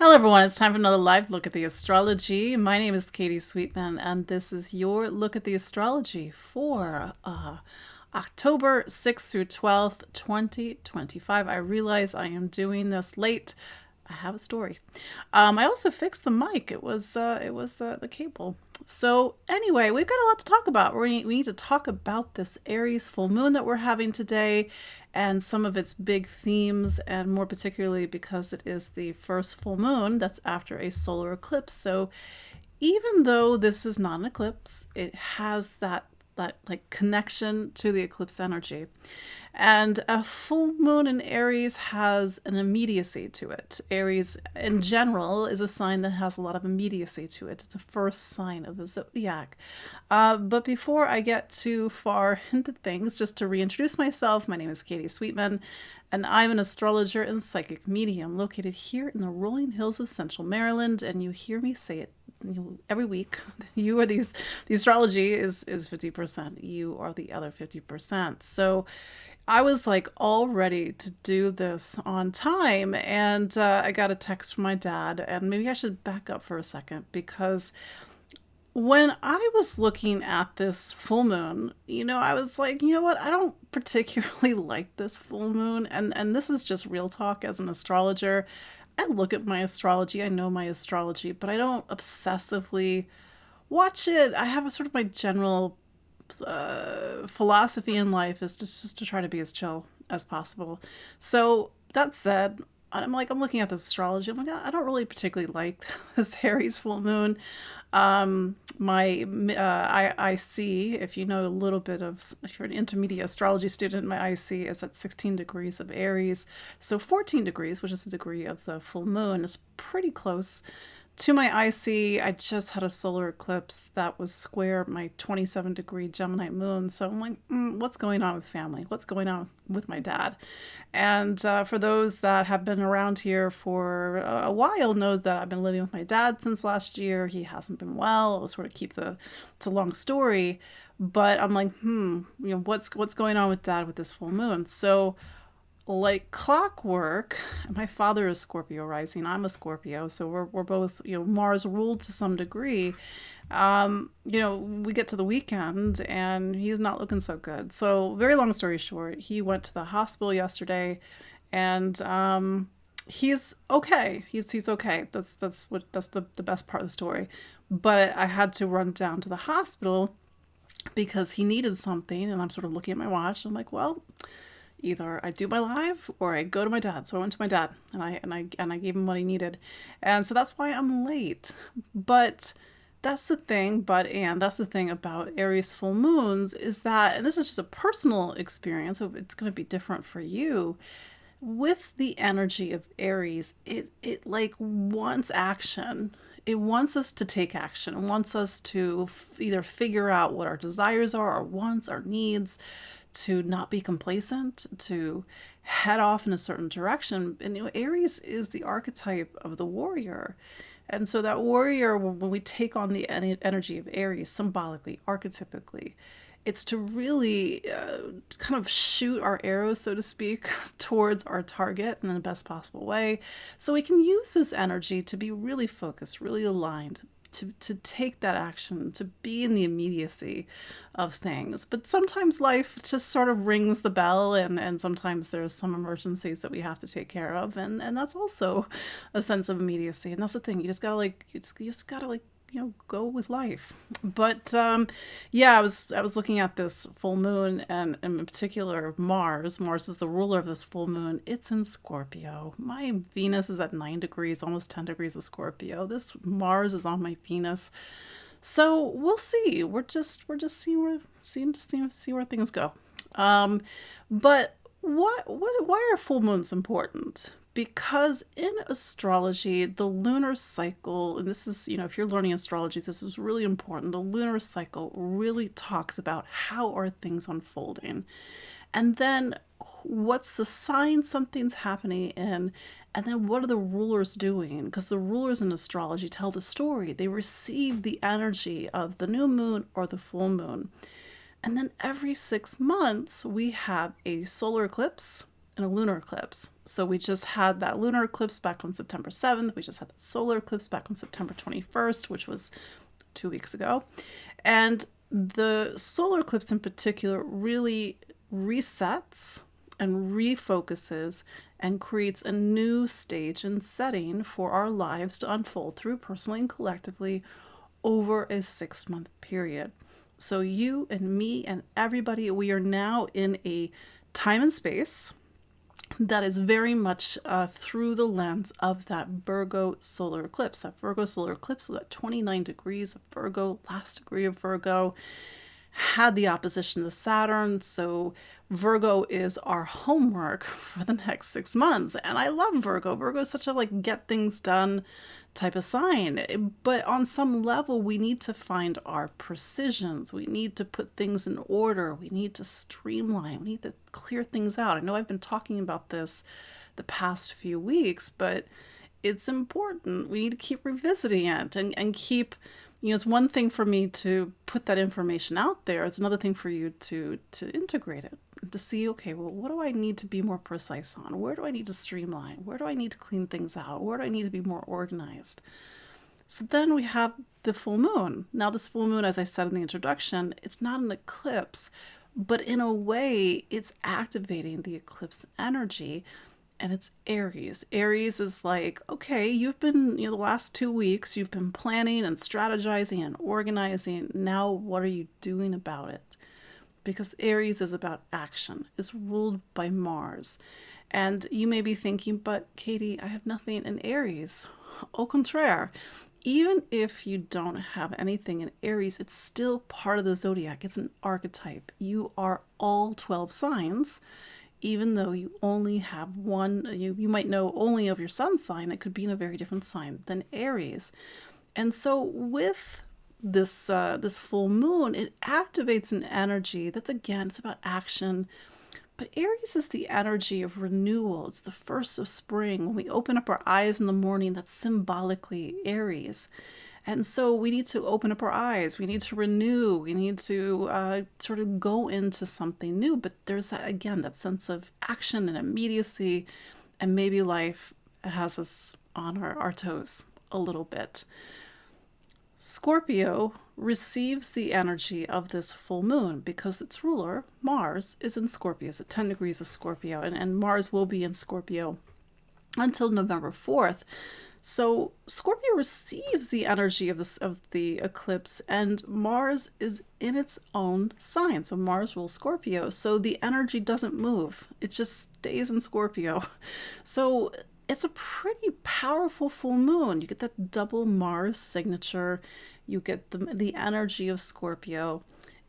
Hello everyone, it's time for another live look at the astrology. My name is Katie Sweetman and this is your look at the astrology for October 6th through 12th, 2025. I realize I am doing this late. I have a story. I also fixed the mic. It was the cable. So anyway, we've got a lot to talk about. We need to talk about this Aries full moon that we're having today and some of its big themes, and more particularly because it is the first full moon that's after a solar eclipse. So even though this is not an eclipse, it has that like connection to the eclipse energy. And a full moon in Aries has an immediacy to it. Aries in general is a sign that has a lot of immediacy to it. It's the first sign of the zodiac. But before I get too far into things, just to reintroduce myself, my name is Katie Sweetman, and I'm an astrologer and psychic medium located here in the rolling hills of Central Maryland, and you hear me say it every week. You are the astrology is 50%. You are the other 50%. So I was like all ready to do this on time, and I got a text from my dad, and maybe I should back up for a second because when I was looking at this full moon, I was like, you know what? I don't particularly like this full moon, and this is just real talk as an astrologer. I look at my astrology, I know my astrology, but I don't obsessively watch it. I have a sort of my general philosophy in life is just to try to be as chill as possible. So that said, I'm looking at this astrology. I'm like, I don't really particularly like this Aries full moon. My IC, if you know a little bit of, if you're an intermediate astrology student, my IC is at 16 degrees of Aries. So 14 degrees, which is the degree of the full moon, is pretty close to my IC. I just had a solar eclipse that was square my 27-degree Gemini moon. So I'm like, what's going on with family? What's going on with my dad? And for those that have been around here for a while know that I've been living with my dad since last year. He hasn't been well. I'll sort of keep it's a long story. But I'm like, what's going on with dad with this full moon? So like clockwork, my father is Scorpio rising, I'm a Scorpio, so we're both, Mars ruled to some degree. We get to the weekend and he's not looking so good. So very long story short, he went to the hospital yesterday, and he's okay. He's okay. That's the best part of the story. But I had to run down to the hospital because he needed something, and I'm sort of looking at my watch. I'm like, well, either I do my live or I go to my dad. So I went to my dad and I gave him what he needed. And so that's why I'm late. But that's the thing, that's the thing about Aries full moons is that, and this is just a personal experience, so it's going to be different for you. With the energy of Aries, it like wants action. It wants us to take action. It wants us to either figure out what our desires are, our wants, our needs, to not be complacent, to head off in a certain direction. And Aries is the archetype of the warrior. And so that warrior, when we take on the energy of Aries, symbolically, archetypically, it's to really kind of shoot our arrows, so to speak, towards our target in the best possible way. So we can use this energy to be really focused, really aligned, to take that action, to be in the immediacy of things. But sometimes life just sort of rings the bell, and sometimes there's some emergencies that we have to take care of, and that's also a sense of immediacy. And that's the thing, you just gotta go with life. But I was looking at this full moon, and in particular Mars is the ruler of this full moon. It's in Scorpio. My Venus is at 9 degrees, almost 10 degrees of Scorpio. This Mars is on my Venus. So we'll see. We're just seeing where things go. But why are full moons important? Because in astrology, the lunar cycle, and this is, if you're learning astrology, this is really important. The lunar cycle really talks about how are things unfolding. And then what's the sign something's happening in, and then what are the rulers doing? Because the rulers in astrology tell the story. They receive the energy of the new moon or the full moon. And then every 6 months, we have a solar eclipse and a lunar eclipse. So we just had that lunar eclipse back on September 7th. We just had that solar eclipse back on September 21st, which was 2 weeks ago. And the solar eclipse in particular really resets and refocuses and creates a new stage and setting for our lives to unfold through personally and collectively over a 6-month period. So you and me and everybody, we are now in a time and space that is very much through the lens of that Virgo solar eclipse. That Virgo solar eclipse was at 29 degrees of Virgo, last degree of Virgo, had the opposition to Saturn. So Virgo is our homework for the next 6 months. And I love Virgo. Virgo is such a get things done type of sign. But on some level, we need to find our precisions. We need to put things in order. We need to streamline. We need to clear things out. I know I've been talking about this the past few weeks, but it's important. We need to keep revisiting it and keep, it's one thing for me to put that information out there. It's another thing for you to integrate it, to see, okay, well, what do I need to be more precise on? Where do I need to streamline? Where do I need to clean things out? Where do I need to be more organized? So then we have the full moon. Now this full moon, as I said in the introduction, it's not an eclipse, but in a way it's activating the eclipse energy. And it's Aries. Aries is like, okay, you've been, the last 2 weeks, you've been planning and strategizing and organizing. Now, what are you doing about it? Because Aries is about action. It's ruled by Mars. And you may be thinking, but Katie, I have nothing in Aries. Au contraire. Even if you don't have anything in Aries, it's still part of the zodiac. It's an archetype. You are all 12 signs. Even though you only have one, you might know only of your sun sign, it could be in a very different sign than Aries. And so with this this full moon, it activates an energy that's, again, it's about action. But Aries is the energy of renewal. It's the first of spring. When we open up our eyes in the morning, that's symbolically Aries. And so we need to open up our eyes. We need to renew. We need to sort of go into something new. But there's that, again, that sense of action and immediacy. And maybe life has us on our toes a little bit. Scorpio receives the energy of this full moon because its ruler, Mars, is in Scorpio. It's at 10 degrees of Scorpio. And Mars will be in Scorpio until November 4th. So Scorpio receives the energy of the eclipse, and Mars is in its own sign. So Mars rules Scorpio. So the energy doesn't move. It just stays in Scorpio. So it's a pretty powerful full moon. You get that double Mars signature. You get the energy of Scorpio.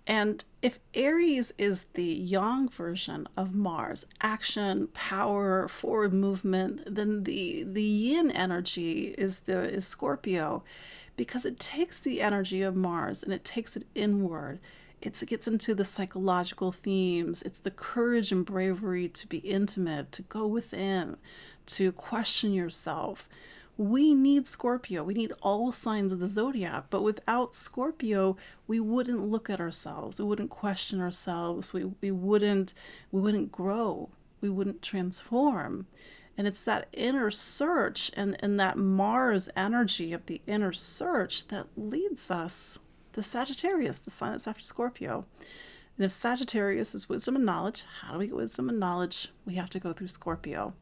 And if Aries is the yang version of Mars, action, power, forward movement, then the yin energy is Scorpio, because it takes the energy of Mars and it takes it inward. It gets into the psychological themes. It's the courage and bravery to be intimate, to go within, to question yourself. We need Scorpio. We need all signs of the zodiac. But without Scorpio, we wouldn't look at ourselves. We wouldn't question ourselves. We wouldn't grow. We wouldn't transform. And it's that inner search and that Mars energy of the inner search that leads us to Sagittarius, the sign that's after Scorpio. And if Sagittarius is wisdom and knowledge, how do we get wisdom and knowledge? We have to go through Scorpio.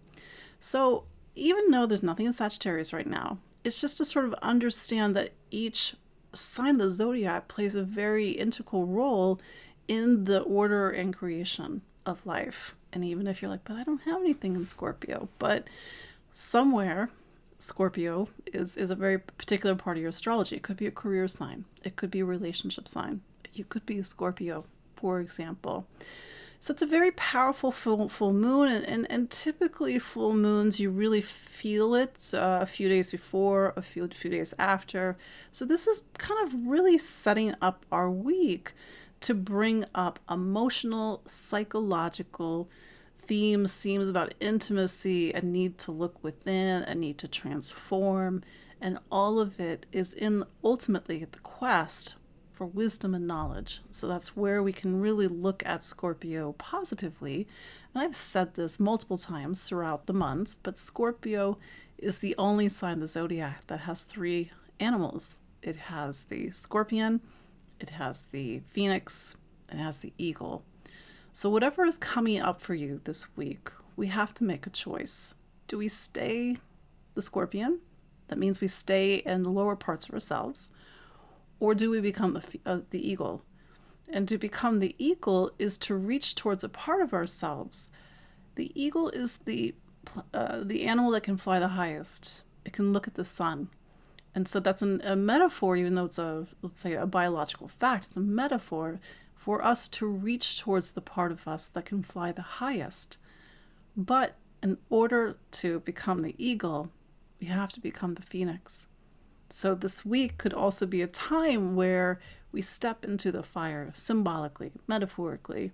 So even though there's nothing in Sagittarius right now, it's just to sort of understand that each sign of the zodiac plays a very integral role in the order and creation of life. And even if you're like, but I don't have anything in Scorpio, but somewhere Scorpio is a very particular part of your astrology. It could be a career sign. It could be a relationship sign. You could be a Scorpio, for example. So it's a very powerful full moon, and typically full moons, you really feel it a few days before, a few days after. So this is kind of really setting up our week to bring up emotional, psychological themes about intimacy, a need to look within, a need to transform, and all of it is in ultimately the quest for wisdom and knowledge. So that's where we can really look at Scorpio positively. And I've said this multiple times throughout the months, but Scorpio is the only sign of the zodiac that has three animals. It has the scorpion, it has the phoenix, and it has the eagle. So whatever is coming up for you this week, we have to make a choice. Do we stay the scorpion? That means we stay in the lower parts of ourselves. Or do we become the eagle? And to become the eagle is to reach towards a part of ourselves. The eagle is the animal that can fly the highest. It can look at the sun. And so that's a metaphor, even though it's let's say a biological fact, it's a metaphor for us to reach towards the part of us that can fly the highest. But in order to become the eagle, we have to become the phoenix. So this week could also be a time where we step into the fire, symbolically, metaphorically,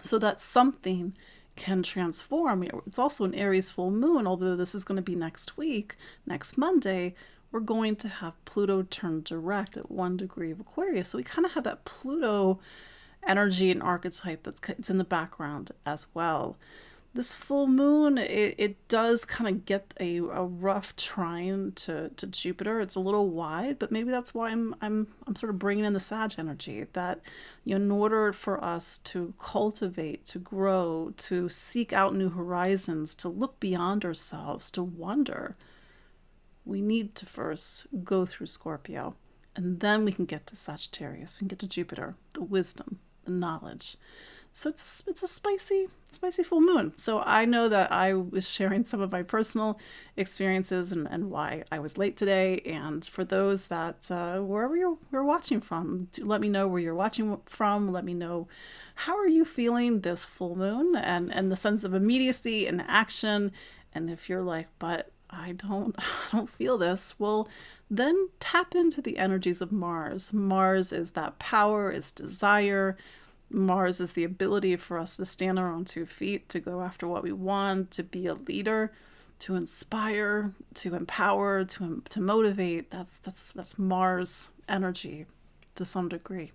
so that something can transform. It's also an Aries full moon, although this is going to be next week, next Monday, we're going to have Pluto turn direct at 1 degree of Aquarius. So we kind of have that Pluto energy and archetype it's in the background as well. This full moon, it does kind of get a rough trine to Jupiter. It's a little wide, but maybe that's why I'm sort of bringing in the Sag energy. That, in order for us to cultivate, to grow, to seek out new horizons, to look beyond ourselves, to wonder, we need to first go through Scorpio, and then we can get to Sagittarius. We can get to Jupiter, the wisdom, the knowledge. So it's a spicy full moon. So I know that I was sharing some of my personal experiences and why I was late today. And for those that, wherever you're watching from, let me know where you're watching from. Let me know, how are you feeling this full moon and the sense of immediacy and action. And if you're like, but I don't feel this, well, then tap into the energies of Mars. Mars is that power, it's desire. Mars is the ability for us to stand on our own 2 feet, to go after what we want, to be a leader, to inspire, to empower, to motivate. That's Mars energy to some degree.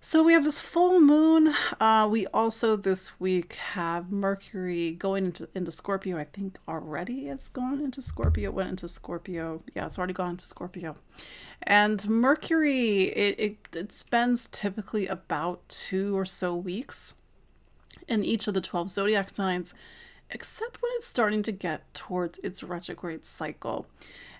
So we have this full moon. We also this week have Mercury going into Scorpio. I think already it's gone into Scorpio. It went into Scorpio. Yeah, it's already gone into Scorpio. And Mercury, it spends typically about 2 or so weeks in each of the 12 zodiac signs, except when it's starting to get towards its retrograde cycle.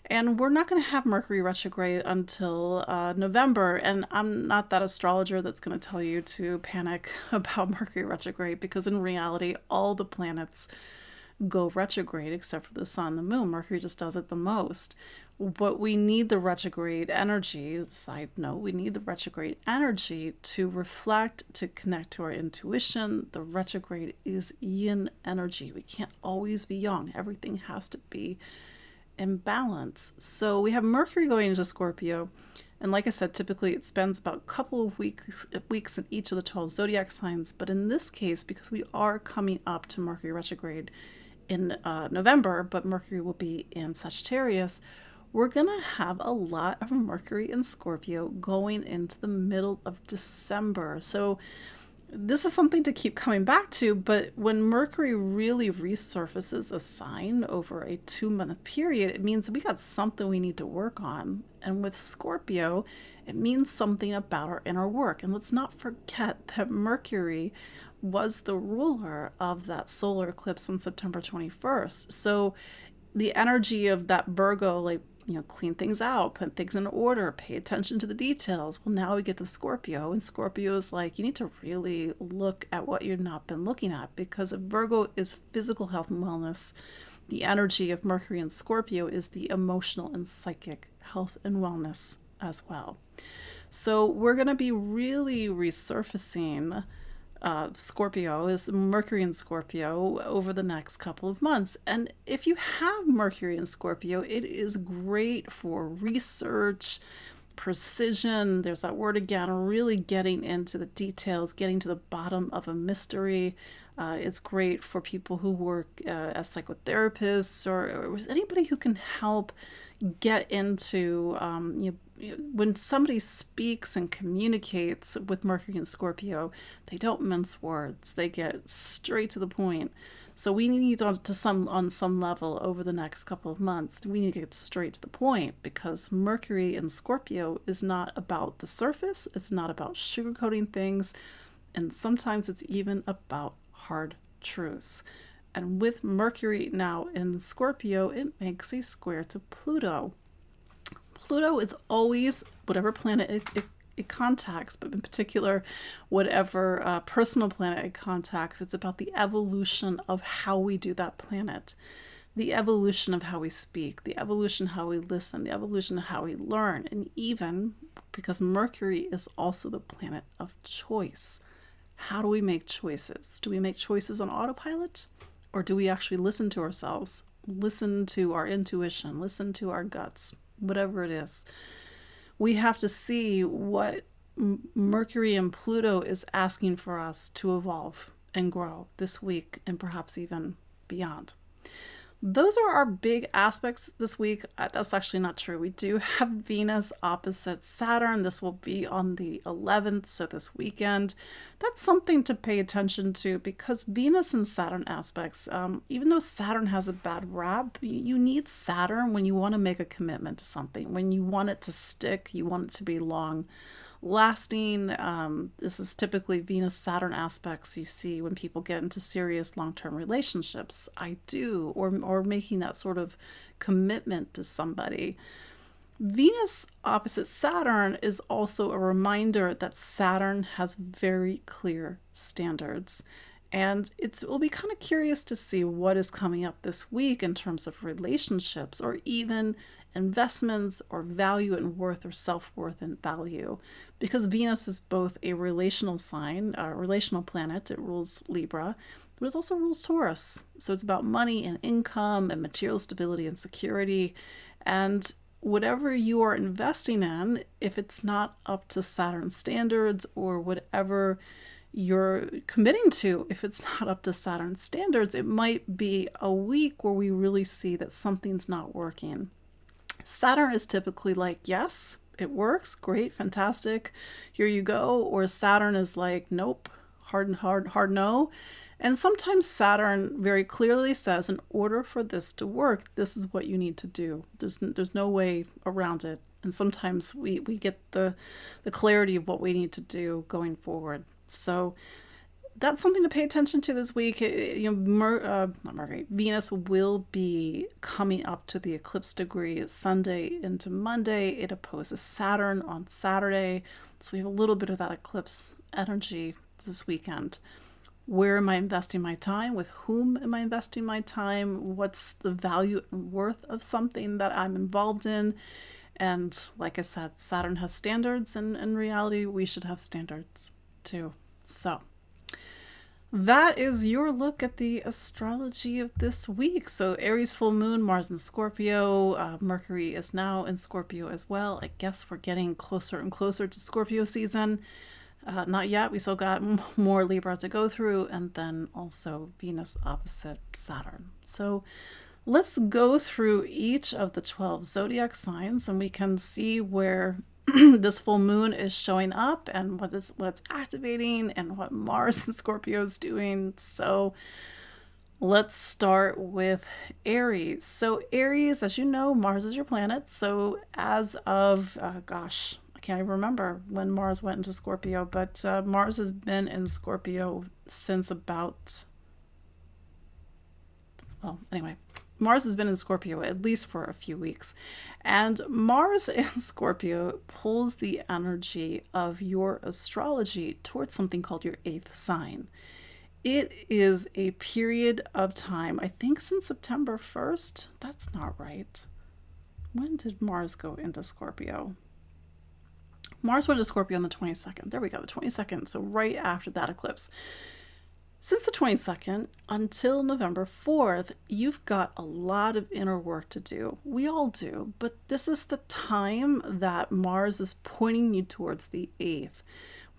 And we're not going to have Mercury retrograde until November. And I'm not that astrologer that's going to tell you to panic about Mercury retrograde, because in reality, all the planets go retrograde except for the sun and the moon. Mercury just does it the most. But we need the retrograde energy, side note, we need the retrograde energy to reflect, to connect to our intuition. The retrograde is yin energy. We can't always be yang. Everything has to be in balance. So we have Mercury going into Scorpio, and like I said, typically it spends about a couple of weeks in each of the 12 zodiac signs. But in this case, because we are coming up to Mercury retrograde in November, but Mercury will be in Sagittarius, we're gonna have a lot of Mercury in Scorpio going into the middle of December. So this is something to keep coming back to, but when Mercury really resurfaces a sign over a 2-month period, it means we got something we need to work on. And with Scorpio, it means something about our inner work. And let's not forget that Mercury was the ruler of that solar eclipse on September 21st. So the energy of that Virgo, like, clean things out, put things in order, pay attention to the details. Well, now we get to Scorpio, and Scorpio is like, you need to really look at what you've not been looking at, because if Virgo is physical health and wellness, the energy of Mercury and Scorpio is the emotional and psychic health and wellness as well. So we're going to be really resurfacing Scorpio, is Mercury in Scorpio, over the next couple of months. And if you have Mercury in Scorpio, it is great for research, precision. There's that word again, really getting into the details, getting to the bottom of a mystery. It's great for people who work as psychotherapists or anybody who can help get into when somebody speaks and communicates with Mercury and Scorpio, they don't mince words. They get straight to the point. So we need on some level over the next couple of months, we need to get straight to the point, because Mercury in Scorpio is not about the surface. It's not about sugarcoating things. And sometimes it's even about hard truths. And with Mercury now in Scorpio, it makes a square to Pluto. Pluto is always whatever planet it contacts, but in particular, whatever personal planet it contacts, it's about the evolution of how we do that planet, the evolution of how we speak, the evolution of how we listen, the evolution of how we learn, and even because Mercury is also the planet of choice. How do we make choices? Do we make choices on autopilot? Or do we actually listen to ourselves, listen to our intuition, listen to our guts, whatever it is? We have to see what Mercury and Pluto is asking for us to evolve and grow this week and perhaps even beyond. Those are our big aspects this week. That's actually not true. We do have Venus opposite Saturn. This will be on the 11th, so this weekend. That's something to pay attention to, because Venus and Saturn aspects, even though Saturn has a bad rap, you need Saturn when you want to make a commitment to something, when you want it to stick, you want it to be long lasting. This is typically Venus-Saturn aspects you see when people get into serious long-term relationships. Or making that sort of commitment to somebody. Venus opposite Saturn is also a reminder that Saturn has very clear standards. And it will be kind of curious to see what is coming up this week in terms of relationships, or even investments, or value and worth, or self-worth and value. Because Venus is both a relational sign, a relational planet, it rules Libra, but it also rules Taurus. So it's about money and income and material stability and security. And whatever you are investing in, if it's not up to Saturn standards, or whatever you're committing to, if it's not up to Saturn standards, it might be a week where we really see that something's not working. Saturn is typically like, yes, it works, great, fantastic, here you go. Or Saturn is like, nope, hard no. And sometimes Saturn very clearly says, in order for this to work, this is what you need to do. There's no way around it. And sometimes we get the clarity of what we need to do going forward. So that's something to pay attention to this week. Venus will be coming up to the eclipse degree Sunday into Monday. It opposes Saturn on Saturday. So we have a little bit of that eclipse energy this weekend. Where am I investing my time? With whom am I investing my time? What's the value and worth of something that I'm involved in? And like I said, Saturn has standards, and in reality, we should have standards too. So that is your look at the astrology of this week. So Aries full moon, Mars in Scorpio, Mercury is now in Scorpio as well. I guess we're getting closer and closer to Scorpio season. Not yet. We still got more Libra to go through, and then also Venus opposite Saturn. So let's go through each of the 12 zodiac signs, and we can see where this full moon is showing up, and what it's activating, and what Mars in Scorpio is doing. So let's start with Aries. So Aries, as you know, Mars is your planet. So as of, I can't even remember when Mars went into Scorpio, but Mars has been in Scorpio since Mars has been in Scorpio at least for a few weeks. And Mars in Scorpio pulls the energy of your astrology towards something called your 8th sign. It is a period of time, I think since September 1st. That's not right. When did Mars go into Scorpio? Mars went to Scorpio on the 22nd. There we go, the 22nd. So right after that eclipse. Since the 22nd until November 4th, you've got a lot of inner work to do. We all do, but this is the time that Mars is pointing you towards the 8th.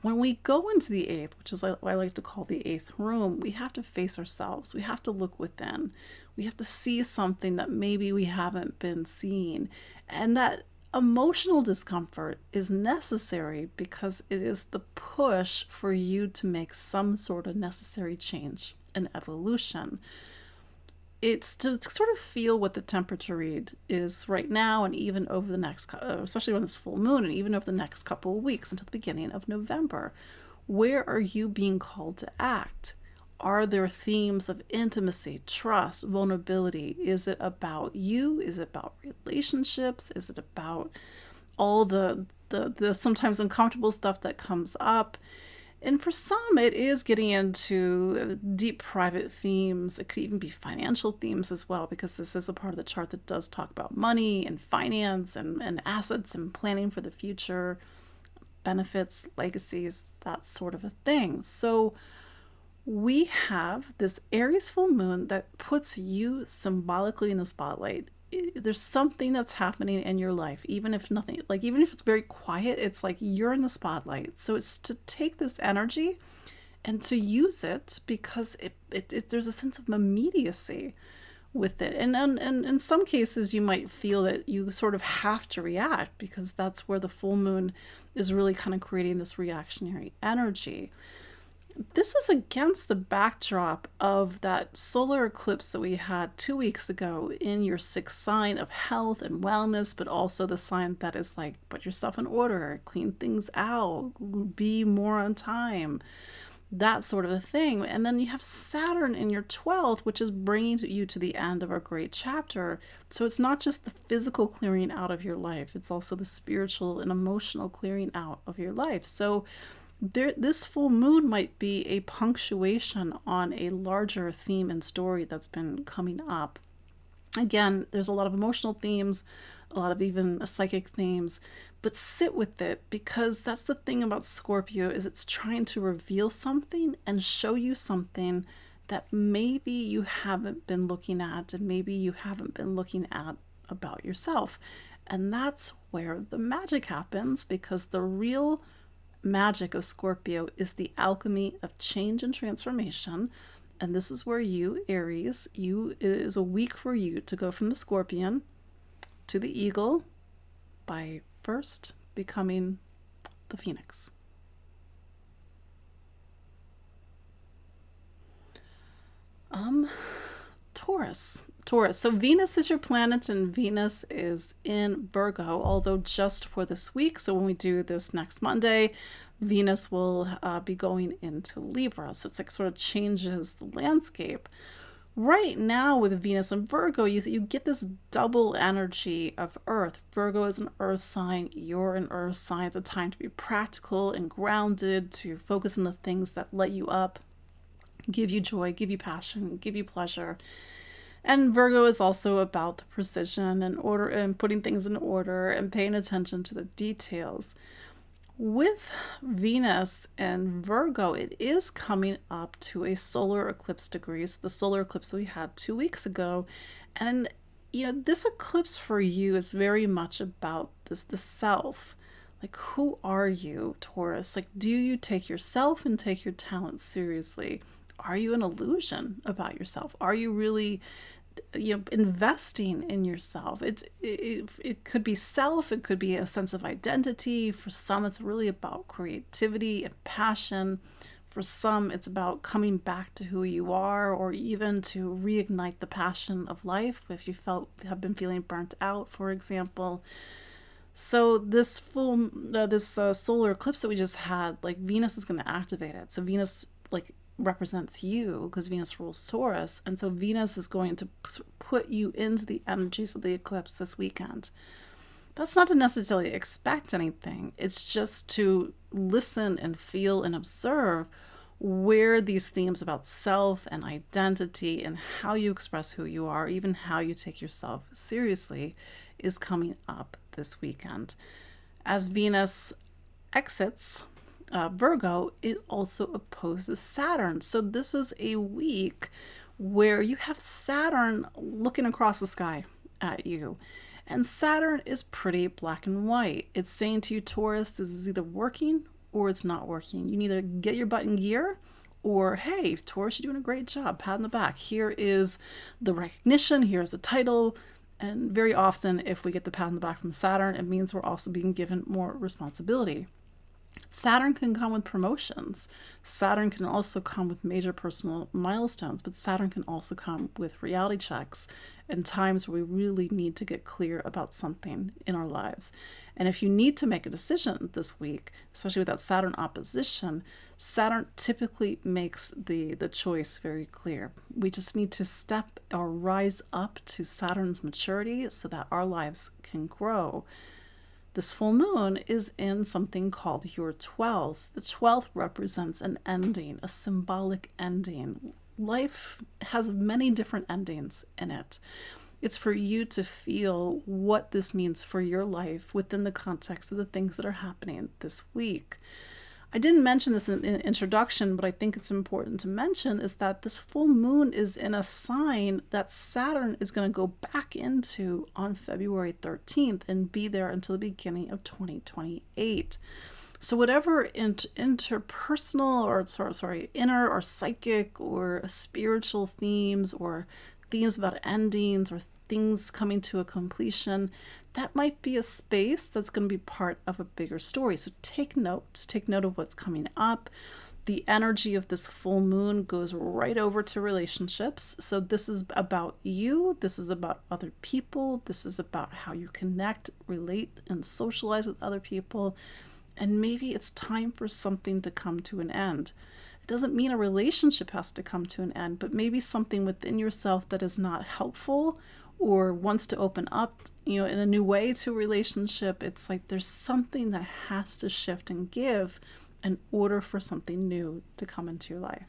When we go into the 8th, which is what I like to call the 8th room, we have to face ourselves. We have to look within. We have to see something that maybe we haven't been seeing. And that emotional discomfort is necessary because it is the push for you to make some sort of necessary change and evolution. It's to sort of feel what the temperature read is right now, and even over the next, especially when it's full moon, and even over the next couple of weeks until the beginning of November. Where are you being called to act? Are there themes of intimacy, trust, vulnerability? Is it about you? Is it about relationships? Is it about all the sometimes uncomfortable stuff that comes up? And for some, it is getting into deep private themes. It could even be financial themes as well, because this is a part of the chart that does talk about money and finance and assets and planning for the future, benefits, legacies, that sort of a thing. So we have this Aries full moon that puts you symbolically in the spotlight. There's something that's happening in your life, even if nothing, like even if it's very quiet, it's like you're in the spotlight. So it's to take this energy and to use it, because there's a sense of immediacy with it. And in some cases, you might feel that you sort of have to react, because that's where the full moon is really kind of creating this reactionary energy. This is against the backdrop of that solar eclipse that we had 2 weeks ago in your sixth sign of health and wellness, but also the sign that is like, put your stuff in order, clean things out, be more on time, that sort of a thing. And then you have Saturn in your 12th, which is bringing you to the end of a great chapter. So it's not just the physical clearing out of your life, it's also the spiritual and emotional clearing out of your life. So this full moon might be a punctuation on a larger theme and story that's been coming up. Again, there's a lot of emotional themes, a lot of even psychic themes, but sit with it, because that's the thing about Scorpio, is it's trying to reveal something and show you something that maybe you haven't been looking at, and maybe you haven't been looking at about yourself. And that's where the magic happens, because the real magic of Scorpio is the alchemy of change and transformation. And this is where you, Aries, it is a week for you to go from the Scorpion to the Eagle by first becoming the Phoenix. Taurus. So Venus is your planet, and Venus is in Virgo, although just for this week. So when we do this next Monday, Venus will be going into Libra. So it's like sort of changes the landscape. Right now with Venus and Virgo, you get this double energy of Earth. Virgo is an Earth sign. You're an Earth sign. It's a time to be practical and grounded, to focus on the things that light you up, give you joy, give you passion, give you pleasure. And Virgo is also about the precision and order, and putting things in order and paying attention to the details. With Venus and Virgo, it is coming up to a solar eclipse degrees, the solar eclipse we had 2 weeks ago. And, this eclipse for you is very much about the self. Like, who are you, Taurus? Like, do you take yourself and take your talent seriously? Are you an illusion about yourself? Are you really investing in yourself? It could be self, it could be a sense of identity. For some, it's really about creativity and passion. For some, it's about coming back to who you are, or even to reignite the passion of life if you have been feeling burnt out, for example. So this solar eclipse that we just had, like, Venus is going to activate it. So Venus, like, represents you, because Venus rules Taurus, and so Venus is going to put you into the energies of the eclipse this weekend. That's not to necessarily expect anything. It's just to listen and feel and observe where these themes about self and identity and how you express who you are, even how you take yourself seriously, is coming up this weekend. As Venus exits Virgo, it also opposes Saturn. So this is a week where you have Saturn looking across the sky at you. And Saturn is pretty black and white. It's saying to you, Taurus, this is either working or it's not working. You need to get your butt in gear, or, hey, Taurus, you're doing a great job, pat on the back. Here is the recognition, here's the title, And very often, if we get the pat on the back from Saturn, it means we're also being given more responsibility. Saturn can come with promotions. Saturn can also come with major personal milestones, but Saturn can also come with reality checks and times where we really need to get clear about something in our lives. And if you need to make a decision this week, especially with that Saturn opposition, Saturn typically makes the choice very clear. We just need to step or rise up to Saturn's maturity so that our lives can grow. This full moon is in something called your 12th. The 12th represents an ending, a symbolic ending. Life has many different endings in it. It's for you to feel what this means for your life within the context of the things that are happening this week. I didn't mention this in the introduction, but I think it's important to mention is that this full moon is in a sign that Saturn is going to go back into on February 13th and be there until the beginning of 2028. So whatever interpersonal or inner or psychic or spiritual themes or themes about endings or things coming to a completion, that might be a space that's going to be part of a bigger story. So take note of what's coming up. The energy of this full moon goes right over to relationships. So this is about you. This is about other people. This is about how you connect, relate, and socialize with other people. And maybe it's time for something to come to an end. It doesn't mean a relationship has to come to an end, but maybe something within yourself that is not helpful or wants to open up, in a new way to a relationship. It's like there's something that has to shift and give in order for something new to come into your life.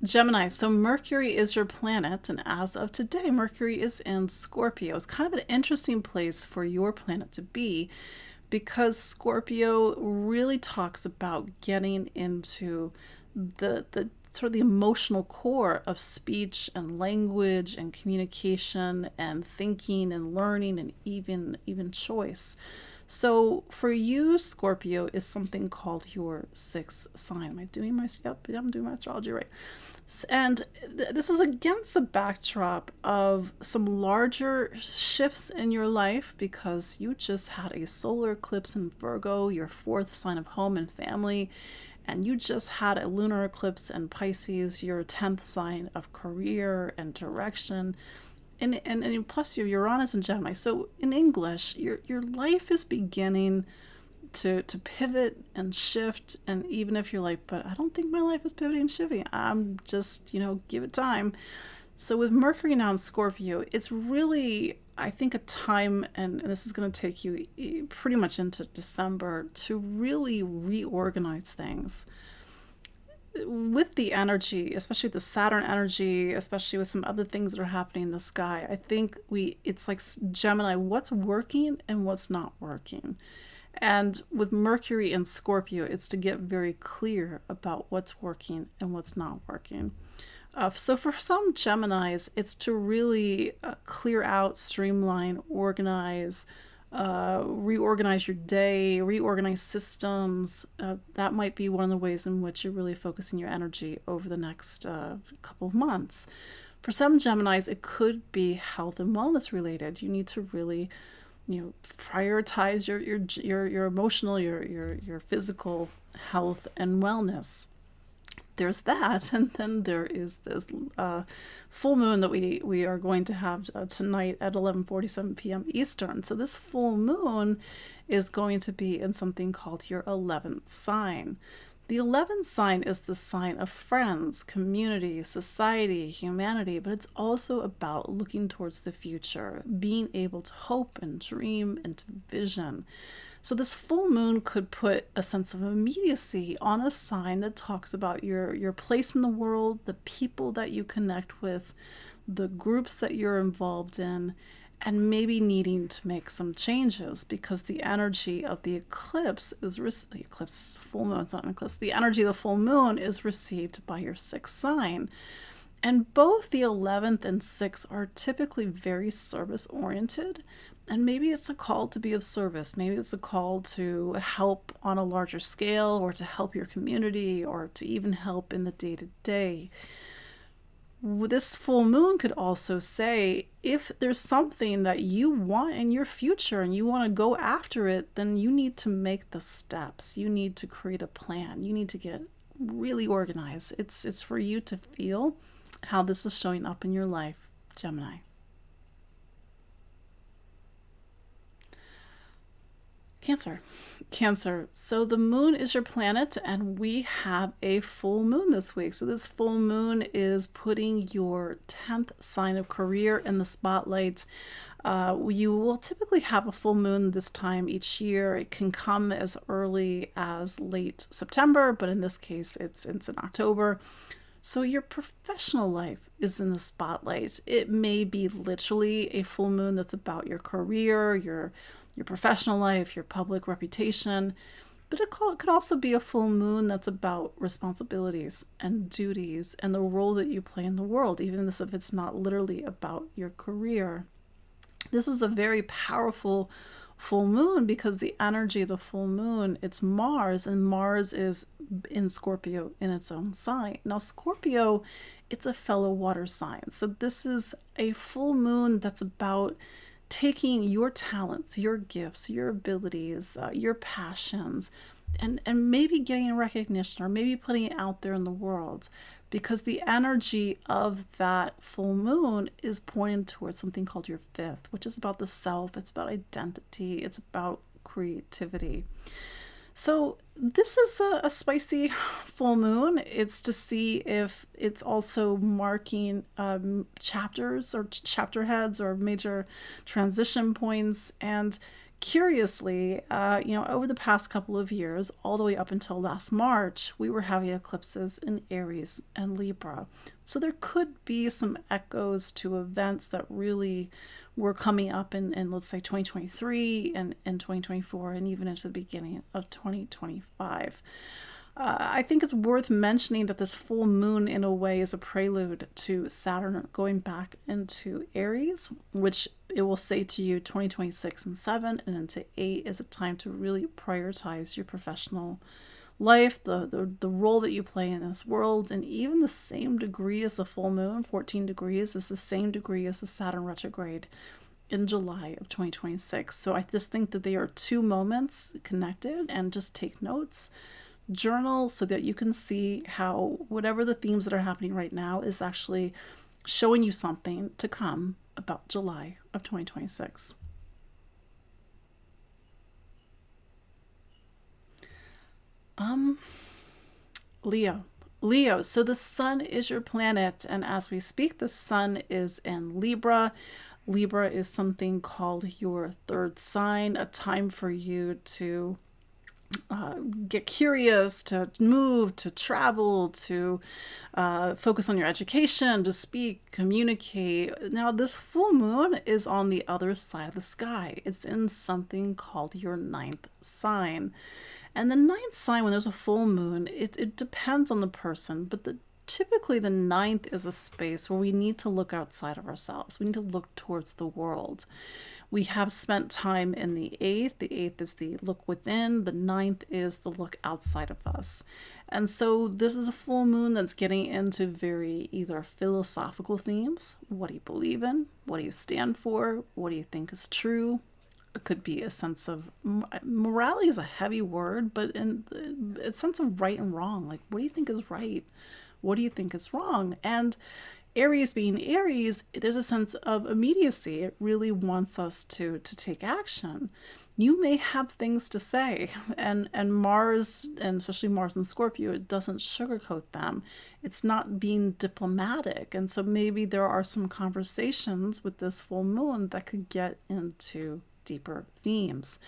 Gemini, so Mercury is your planet, and as of today, Mercury is in Scorpio. It's kind of an interesting place for your planet to be because Scorpio really talks about getting into the sort of the emotional core of speech and language and communication and thinking and learning and even choice. So for you, Scorpio is something called your sixth sign. Am I doing my, yep, I'm doing my astrology right. And this is against the backdrop of some larger shifts in your life because you just had a solar eclipse in Virgo, your fourth sign of home and family, and you just had a lunar eclipse in Pisces, your 10th sign of career and direction. And plus your Uranus and Gemini. So in English, your life is beginning to pivot and shift. And even if you're like, but I don't think my life is pivoting and shifting, I'm just, give it time. So with Mercury now in Scorpio, it's really, I think, a time, and this is going to take you pretty much into December, to really reorganize things. With the energy, especially the Saturn energy, especially with some other things that are happening in the sky, I think it's like Gemini, what's working and what's not working. And with Mercury and Scorpio, it's to get very clear about what's working and what's not working. So for some Geminis, it's to really clear out, streamline, organize, reorganize your day, reorganize systems. That might be one of the ways in which you're really focusing your energy over the next couple of months. For some Geminis, it could be health and wellness related. You need to really, prioritize your emotional, your physical health and wellness. There's that, and then there is this full moon that we are going to have tonight at 11:47 p.m. Eastern. So this full moon is going to be in something called your 11th sign. The 11th sign is the sign of friends, community, society, humanity, but it's also about looking towards the future, being able to hope and dream and to vision. So this full moon could put a sense of immediacy on a sign that talks about your place in the world, the people that you connect with, the groups that you're involved in, and maybe needing to make some changes because the energy of the eclipse full moon, it's not an eclipse. The energy of the full moon is received by your sixth sign. And both the 11th and 6th are typically very service oriented. And maybe it's a call to be of service. Maybe it's a call to help on a larger scale, or to help your community, or to even help in the day to day. This full moon could also say, if there's something that you want in your future and you want to go after it, then you need to make the steps. You need to create a plan. You need to get really organized. It's for you to feel how this is showing up in your life, Gemini. Cancer. Cancer. So the moon is your planet, and we have a full moon this week. So this full moon is putting your 10th sign of career in the spotlight. You will typically have a full moon this time each year. It can come as early as late September, but in this case, it's in October. So your professional life is in the spotlight. It may be literally a full moon that's about your career, your professional life, your public reputation, but it could also be a full moon that's about responsibilities and duties and the role that you play in the world, even if it's not literally about your career. This is a very powerful full moon because the energy of the full moon, it's Mars, and Mars is in Scorpio in its own sign. Now, Scorpio, it's a fellow water sign. So this is a full moon that's about taking your talents, your gifts, your abilities, your passions, and maybe getting recognition, or maybe putting it out there in the world, because the energy of that full moon is pointing towards something called your fifth, which is about the self. It's about identity. It's about creativity. So this is a spicy full moon. It's to see if it's also marking chapters or chapter heads or major transition points. And curiously, over the past couple of years, all the way up until last March, we were having eclipses in Aries and Libra. So there could be some echoes to events that really were coming up in let's say 2023 and 2024, and even into the beginning of 2025. I think it's worth mentioning that this full moon in a way is a prelude to Saturn going back into Aries, which it will say to you 2026 and 7 and into 8 is a time to really prioritize your professional life, the role that you play in this world. And even the same degree as the full moon, 14 degrees, is the same degree as the Saturn retrograde in July of 2026. So I just think that they are two moments connected, and just take notes, journal, so that you can see how whatever the themes that are happening right now is actually showing you something to come about July of 2026. Leo. So the sun is your planet, and as we speak, the sun is in Libra. Libra is something called your third sign, a time for you to get curious, to move, to travel, to focus on your education, to speak, communicate. Now, this full moon is on the other side of the sky. It's in something called your ninth sign. And the ninth sign, when there's a full moon, it depends on the person, but typically the ninth is a space where we need to look outside of ourselves. We need to look towards the world. We have spent time in the eighth. The eighth is the look within. The ninth is the look outside of us. And so this is a full moon that's getting into very either philosophical themes. What do you believe in? What do you stand for? What do you think is true? It could be a sense of morality is a heavy word, but in a sense of right and wrong. Like, what do you think is right? What do you think is wrong? And Aries being Aries, there's a sense of immediacy. It really wants us to take action. You may have things to say, and Mars, and especially Mars and Scorpio, it doesn't sugarcoat them. It's not being diplomatic. And so maybe there are some conversations with this full moon that could get into deeper themes.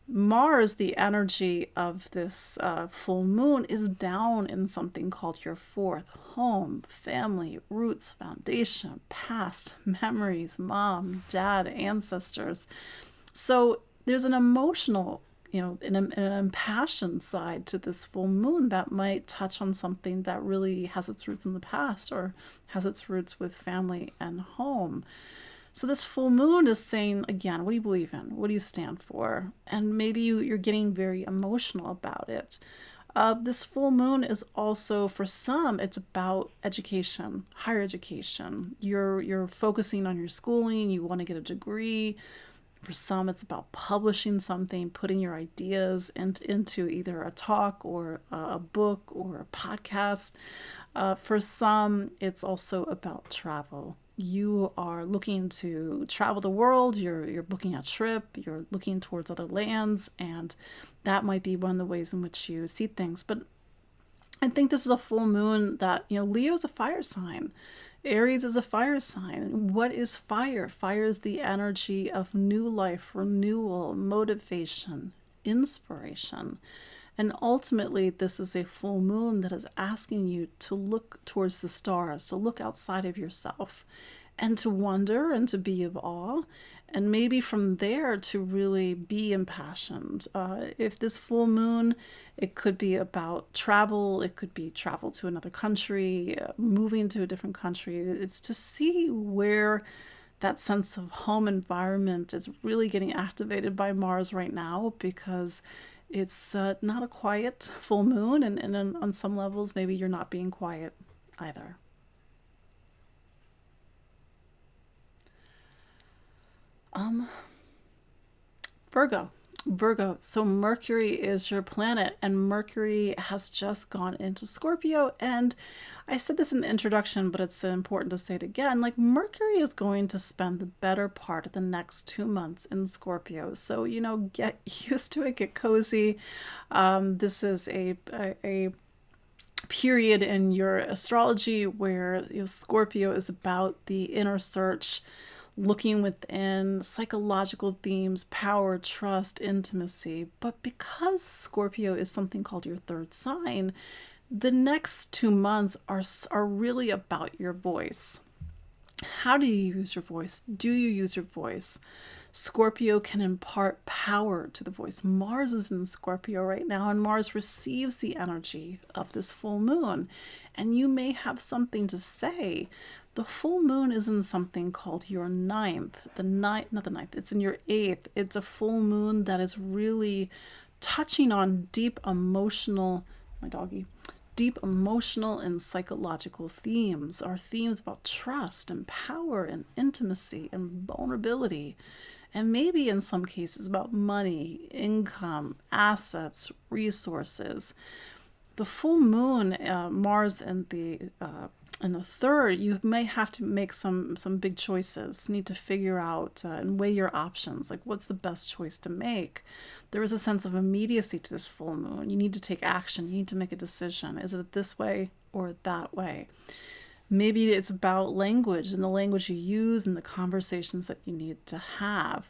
Mars, the energy of this full moon, is down in something called your fourth home, family, roots, foundation, past, memories, mom, dad, ancestors. So there's an emotional, an impassioned side to this full moon that might touch on something that really has its roots in the past or has its roots with family and home. So this full moon is saying, again, what do you believe in? What do you stand for? And maybe you're getting very emotional about it. This full moon is also, for some, it's about education, higher education. You're focusing on your schooling. You want to get a degree. For some, it's about publishing something, putting your ideas into either a talk or a book or a podcast. For some, it's also about travel. You are looking to travel the world, you're booking a trip, you're looking towards other lands, and that might be one of the ways in which you see things. But I think this is a full moon that, Leo is a fire sign. Aries is a fire sign. What is fire? Fire is the energy of new life, renewal, motivation, inspiration. And ultimately, this is a full moon that is asking you to look towards the stars, to look outside of yourself, and to wonder and to be of awe. And maybe from there to really be impassioned. If this full moon, it could be about travel, it could be travel to another country, moving to a different country. It's to see where that sense of home environment is really getting activated by Mars right now, because it's not a quiet full moon, and on some levels, maybe you're not being quiet either. Virgo. Virgo. So Mercury is your planet, and Mercury has just gone into Scorpio. And I said this in the introduction, but it's important to say it again. Like, Mercury is going to spend the better part of the next 2 months in Scorpio. So, get used to it, get cozy. This is a period in your astrology where Scorpio is about the inner search, looking within, psychological themes, power, trust, intimacy. But because Scorpio is something called your third sign, the next 2 months are really about your voice. How do you use your voice? Do you use your voice? Scorpio can impart power to the voice. Mars is in Scorpio right now, and Mars receives the energy of this full moon. And you may have something to say. The full moon is in something called your ninth. Not the ninth, it's in your eighth. It's a full moon that is really touching on deep emotional and psychological themes. Our themes about trust and power and intimacy and vulnerability. And maybe in some cases about money, income, assets, resources. The full moon, Mars in the third, you may have to make some big choices. Need to figure out and weigh your options. Like, what's the best choice to make? There is a sense of immediacy to this full moon. You need to take action. You need to make a decision. Is it this way or that way? Maybe it's about language and the language you use and the conversations that you need to have.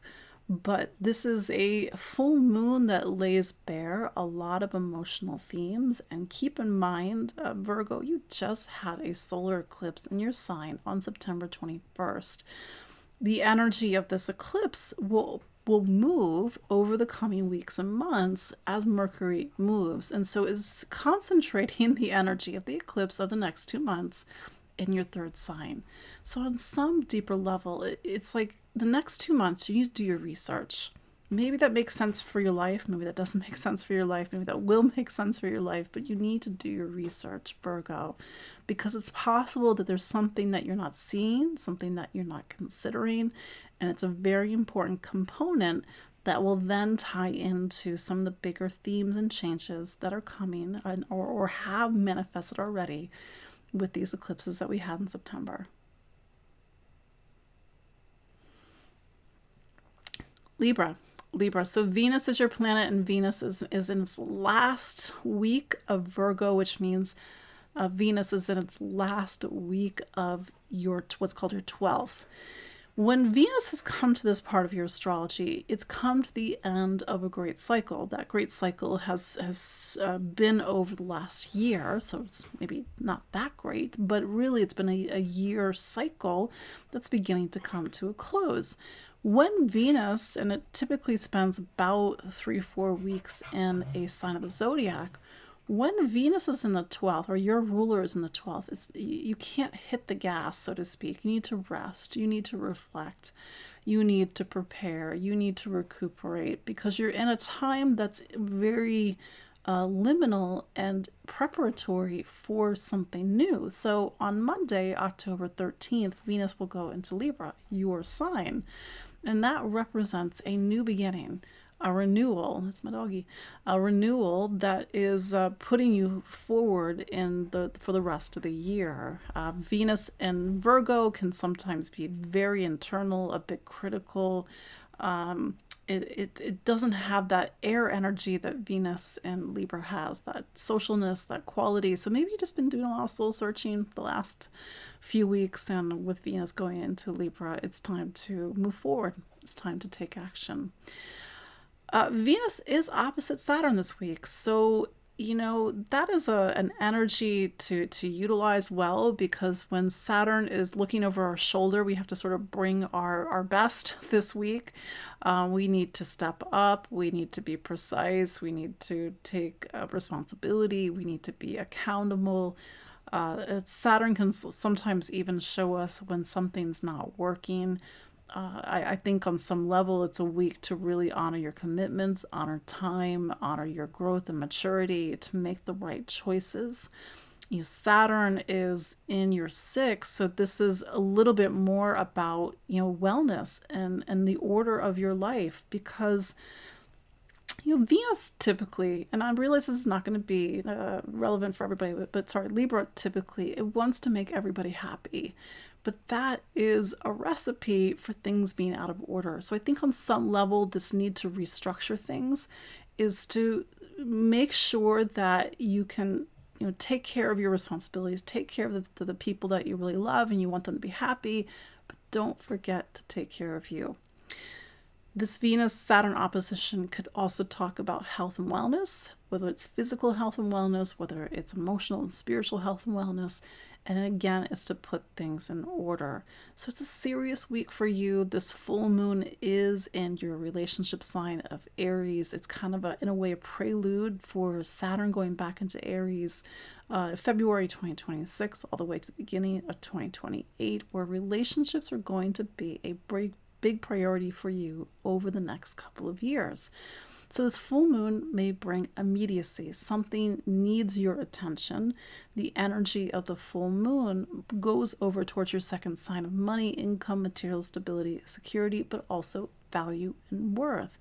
But this is a full moon that lays bare a lot of emotional themes. And keep in mind, Virgo, you just had a solar eclipse in your sign on September 21st. The energy of this eclipse will move over the coming weeks and months as Mercury moves. And so is concentrating the energy of the eclipse of the next 2 months in your third sign. So on some deeper level, it's like the next 2 months, you need to do your research. Maybe that makes sense for your life. Maybe that doesn't make sense for your life. Maybe that will make sense for your life. But you need to do your research, Virgo, because it's possible that there's something that you're not seeing, something that you're not considering. And it's a very important component that will then tie into some of the bigger themes and changes that are coming or have manifested already with these eclipses that we had in September. Libra. So Venus is your planet, and Venus is in its last week of Virgo, which means Venus is in its last week of your what's called your 12th. When Venus has come to this part of your astrology, it's come to the end of a great cycle. That great cycle has been over the last year, so it's maybe not that great, but really it's been a year cycle that's beginning to come to a close. When Venus, and it typically spends about 3 or 4 weeks in a sign of the zodiac, When Venus is in the 12th, or your ruler is in the 12th, you can't hit the gas, so to speak. You need to rest. You need to reflect. You need to prepare. You need to recuperate, because you're in a time that's very liminal and preparatory for something new. So on Monday, October 13th, Venus will go into Libra, your sign. And that represents a new beginning, a renewal. That's my doggy. A renewal that is putting you forward for the rest of the year. Venus and Virgo can sometimes be very internal, a bit critical. It doesn't have that air energy that Venus and Libra has, that socialness, that quality. So maybe you've just been doing a lot of soul searching the last few weeks, and with Venus going into Libra, it's time to move forward. It's time to take action. Venus is opposite Saturn this week, so that is an energy to utilize well, because when Saturn is looking over our shoulder, we have to sort of bring our best this week. We need to step up. We need to be precise. We need to take responsibility. We need to be accountable. Saturn can sometimes even show us when something's not working. I think on some level it's a week to really honor your commitments, honor time, honor your growth and maturity, to make the right choices. Saturn is in your 6th, so this is a little bit more about wellness and the order of your life, because Venus typically, and I realize this is not going to be relevant for everybody, but sorry, Libra typically, it wants to make everybody happy. But that is a recipe for things being out of order. So I think on some level, this need to restructure things is to make sure that you can take care of your responsibilities, take care of the people that you really love and you want them to be happy, but don't forget to take care of you. This Venus-Saturn opposition could also talk about health and wellness, whether it's physical health and wellness, whether it's emotional and spiritual health and wellness. And again, it's to put things in order. So it's a serious week for you. This full moon is in your relationship sign of Aries. It's kind of in a way, a prelude for Saturn going back into Aries, February 2026, all the way to the beginning of 2028, where relationships are going to be a big priority for you over the next couple of years. So this full moon may bring immediacy. Something needs your attention. The energy of the full moon goes over towards your 2nd sign of money, income, material stability, security, but also value and worth.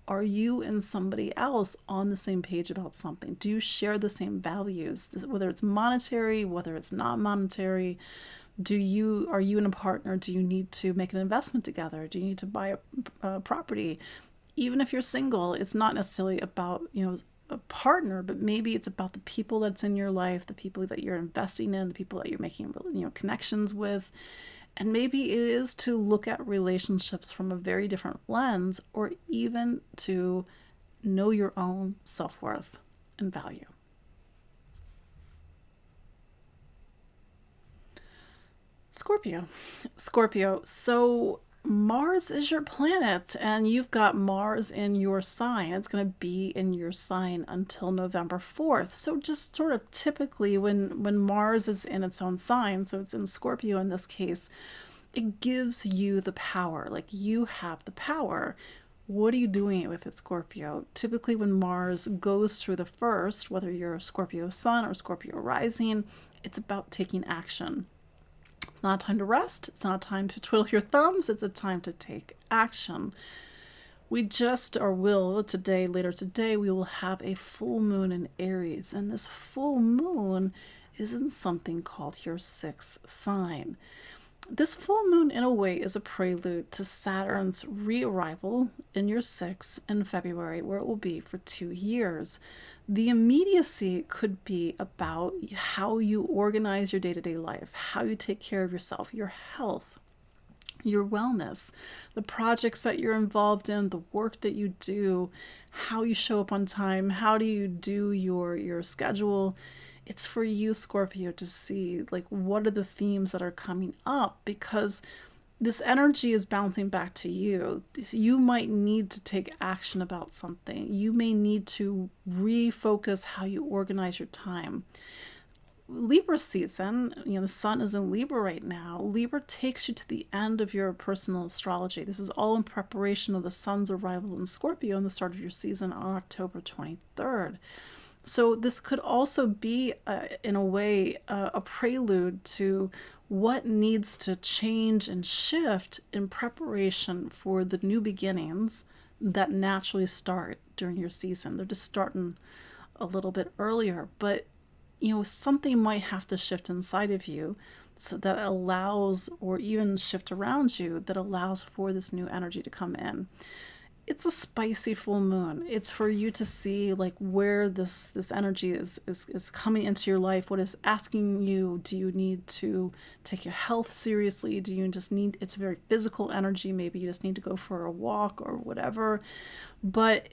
Are you and somebody else on the same page about something? Do you share the same values, whether it's monetary, whether it's not monetary? Are you and a partner? Do you need to make an investment together? Do you need to buy a property? Even if you're single, it's not necessarily about, a partner, but maybe it's about the people that's in your life, the people that you're investing in, the people that you're making, connections with. And maybe it is to look at relationships from a very different lens, or even to know your own self-worth and value. Scorpio. So Mars is your planet, and you've got Mars in your sign. It's going to be in your sign until November 4th. So just sort of typically when Mars is in its own sign, so it's in Scorpio in this case, it gives you the power. Like, you have the power. What are you doing with it, Scorpio? Typically when Mars goes through the first, whether you're a Scorpio sun or Scorpio rising, it's about taking action. It's not a time to rest. It's not a time to twiddle your thumbs. It's a time to take action. Later today, we will have a full moon in Aries. And this full moon is in something called your 6th sign. This full moon, in a way, is a prelude to Saturn's re-arrival in your 6th in February, where it will be for 2 years. The immediacy could be about how you organize your day-to-day life, how you take care of yourself, your health, your wellness, the projects that you're involved in, the work that you do, how you show up on time, how do you do your schedule. It's for you, Scorpio, to see, like, what are the themes that are coming up, because this energy is bouncing back to you. You might need to take action about something. You may need to refocus how you organize your time. Libra season, the sun is in Libra right now. Libra takes you to the end of your personal astrology. This is all in preparation of the sun's arrival in Scorpio and the start of your season on October 23rd. So this could also be, in a way, a prelude to what needs to change and shift in preparation for the new beginnings that naturally start during your season. They're just starting a little bit earlier, but something might have to shift inside of you so that allows, or even shift around you that allows for this new energy to come in. It's a spicy full moon. It's for you to see like where this energy is coming into your life, what is asking you. Do you need to take your health seriously? Do you just need, it's very physical energy, maybe you just need to go for a walk or whatever, but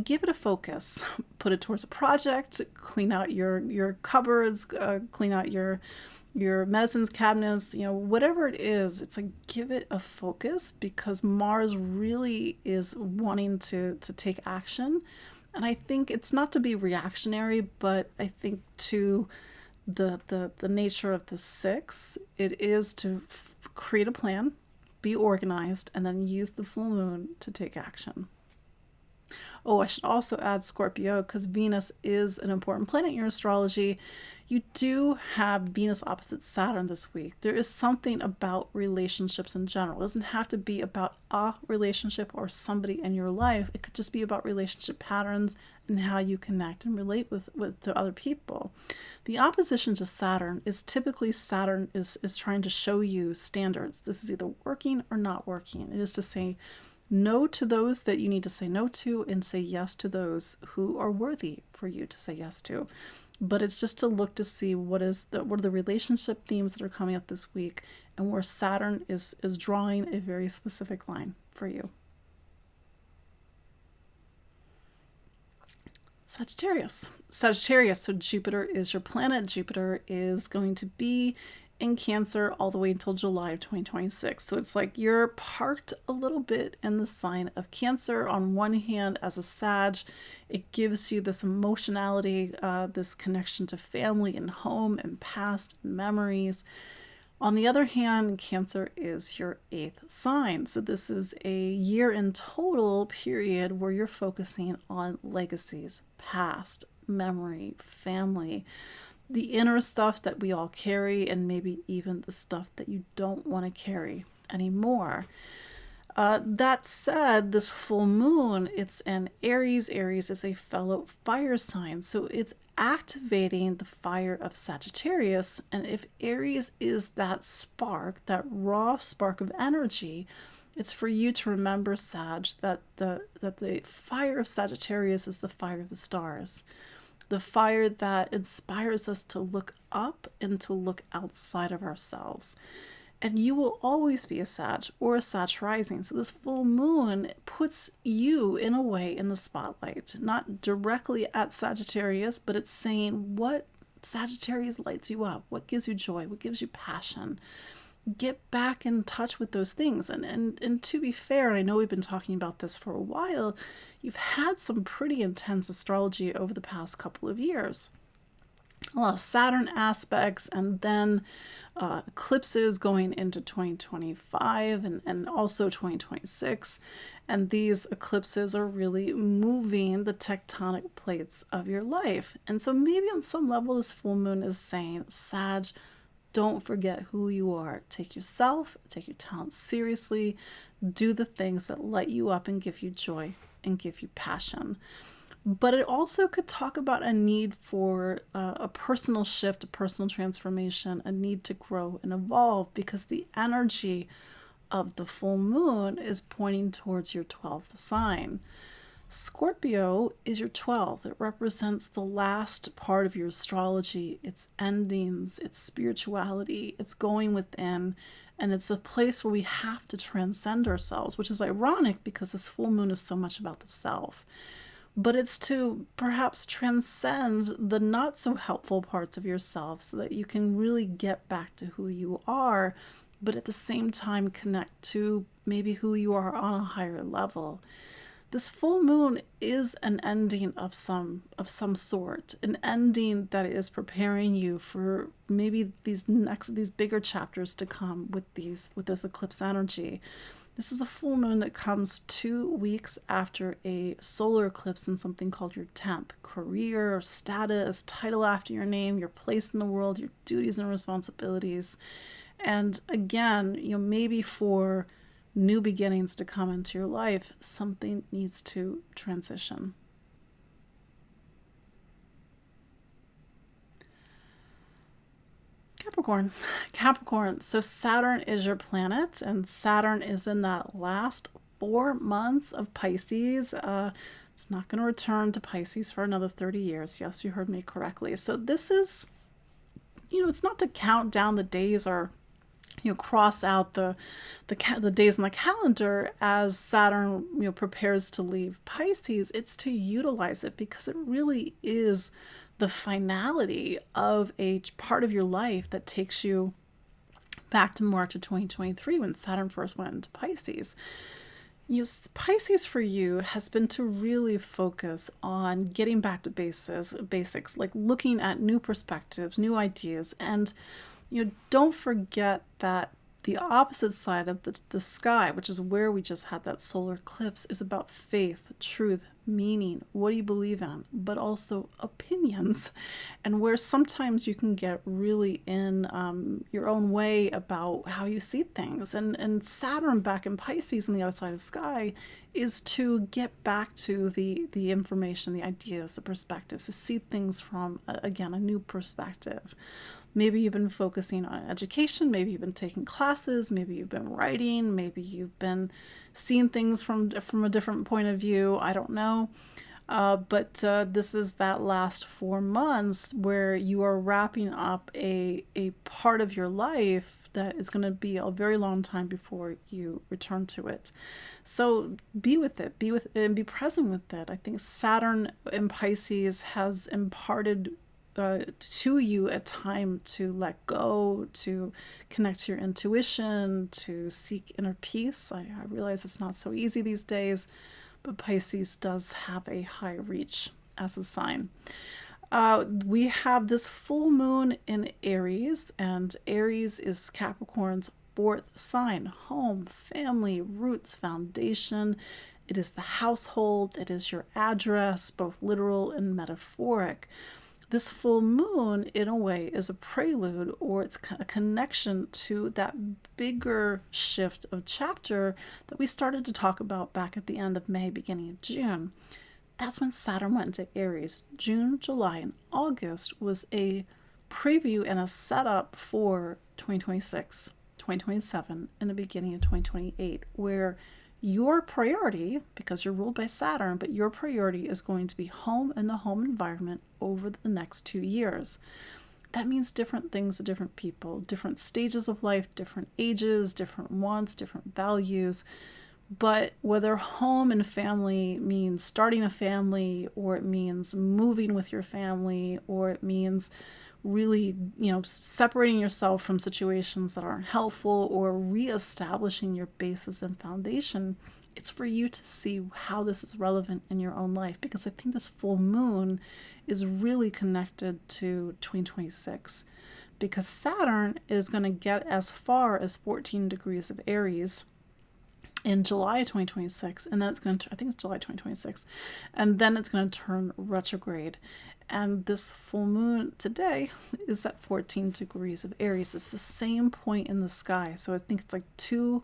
give it a focus. Put it towards a project, clean out your cupboards, clean out your medicines cabinets, whatever it is. It's like, give it a focus, because Mars really is wanting to take action. And I think it's not to be reactionary, but I think to the nature of the six, it is to create a plan, be organized, and then use the full moon to take action. Oh, I should also add Scorpio, because Venus is an important planet in your astrology. You do have Venus opposite Saturn this week. There is something about relationships in general. It doesn't have to be about a relationship or somebody in your life. It could just be about relationship patterns and how you connect and relate with to other people. The opposition to Saturn is typically Saturn is trying to show you standards. This is either working or not working. It is to say no to those that you need to say no to, and say yes to those who are worthy for you to say yes to. But it's just to look to see what are the relationship themes that are coming up this week, and where Saturn is drawing a very specific line for you. Sagittarius. So Jupiter is your planet. Jupiter is going to be in Cancer all the way until July of 2026. So it's like you're parked a little bit in the sign of Cancer. On one hand, as a Sag, it gives you this emotionality, this connection to family and home and past memories. On the other hand, Cancer is your 8th sign. So this is a year in total period where you're focusing on legacies, past, memory, family, the inner stuff that we all carry, and maybe even the stuff that you don't want to carry anymore. That said, this full moon, it's in Aries. Aries is a fellow fire sign, so it's activating the fire of Sagittarius. And if Aries is that spark, that raw spark of energy, it's for you to remember, Sag, that the fire of Sagittarius is the fire of the stars. The fire that inspires us to look up and to look outside of ourselves. And you will always be a Sag or a Sag rising. So this full moon puts you in a way in the spotlight, not directly at Sagittarius, but it's saying what Sagittarius lights you up, what gives you joy, what gives you passion. Get back in touch with those things. And to be fair, and I know we've been talking about this for a while, you've had some pretty intense astrology over the past couple of years. A lot of Saturn aspects, and then eclipses going into 2025 and also 2026. And these eclipses are really moving the tectonic plates of your life. And so maybe on some level, this full moon is saying, Sag, don't forget who you are. Take yourself, take your talents seriously, do the things that light you up and give you joy and give you passion. But it also could talk about a need for a personal shift, a personal transformation, a need to grow and evolve, because the energy of the full moon is pointing towards your 12th sign. Scorpio is your 12th. It represents the last part of your astrology, its endings, its spirituality, it's going within, and it's a place where we have to transcend ourselves, which is ironic because this full moon is so much about the self. But it's to perhaps transcend the not so helpful parts of yourself so that you can really get back to who you are, but at the same time connect to maybe who you are on a higher level. This full moon is an ending of some sort, an ending that is preparing you for maybe these bigger chapters to come with this eclipse energy. This is a full moon that comes 2 weeks after a solar eclipse in something called your 10th. Career, status, title after your name, your place in the world, your duties and responsibilities. And again, maybe for new beginnings to come into your life, something needs to transition. Capricorn. So Saturn is your planet, and Saturn is in that last 4 months of Pisces. It's not going to return to Pisces for another 30 years. Yes, you heard me correctly. So this is, it's not to count down the days or cross out the days on the calendar as Saturn prepares to leave Pisces. It's to utilize it because it really is the finality of a part of your life that takes you back to March of 2023 when Saturn first went into Pisces. Pisces for you has been to really focus on getting back to basics, like looking at new perspectives, new ideas, and don't forget that the opposite side of the sky, which is where we just had that solar eclipse, is about faith, truth, meaning, what do you believe in, but also opinions, and where sometimes you can get really in your own way about how you see things. And Saturn back in Pisces on the other side of the sky is to get back to the information, the ideas, the perspectives, to see things from, again, a new perspective. Maybe you've been focusing on education, maybe you've been taking classes, maybe you've been writing, maybe you've been seeing things from a different point of view. I don't know. But this is that last 4 months where you are wrapping up a part of your life that is going to be a very long time before you return to it. So be with it, and be present with it. I think Saturn in Pisces has imparted to you a time to let go, to connect to your intuition, to seek inner peace. I realize it's not so easy these days, but Pisces does have a high reach as a sign. We have this full moon in Aries, and Aries is Capricorn's 4th sign: home, family, roots, foundation. It is the household. It is your address, both literal and metaphoric. This full moon, in a way, is a prelude, or it's a connection to that bigger shift of chapter that we started to talk about back at the end of May, beginning of June. That's when Saturn went into Aries. June, July, and August was a preview and a setup for 2026, 2027, and the beginning of 2028, where your priority, because you're ruled by Saturn, but your priority is going to be home and the home environment over the next 2 years. That means different things to different people, different stages of life, different ages, different wants, different values. But whether home and family means starting a family, or it means moving with your family, or it means really, separating yourself from situations that aren't helpful, or reestablishing your basis and foundation, it's for you to see how this is relevant in your own life. Because I think this full moon is really connected to 2026, because Saturn is going to get as far as 14 degrees of Aries in July 2026, and then it's going to, I think it's July 2026, and then it's going to turn retrograde. And this full moon today is at 14 degrees of Aries. It's the same point in the sky. So I think it's like 2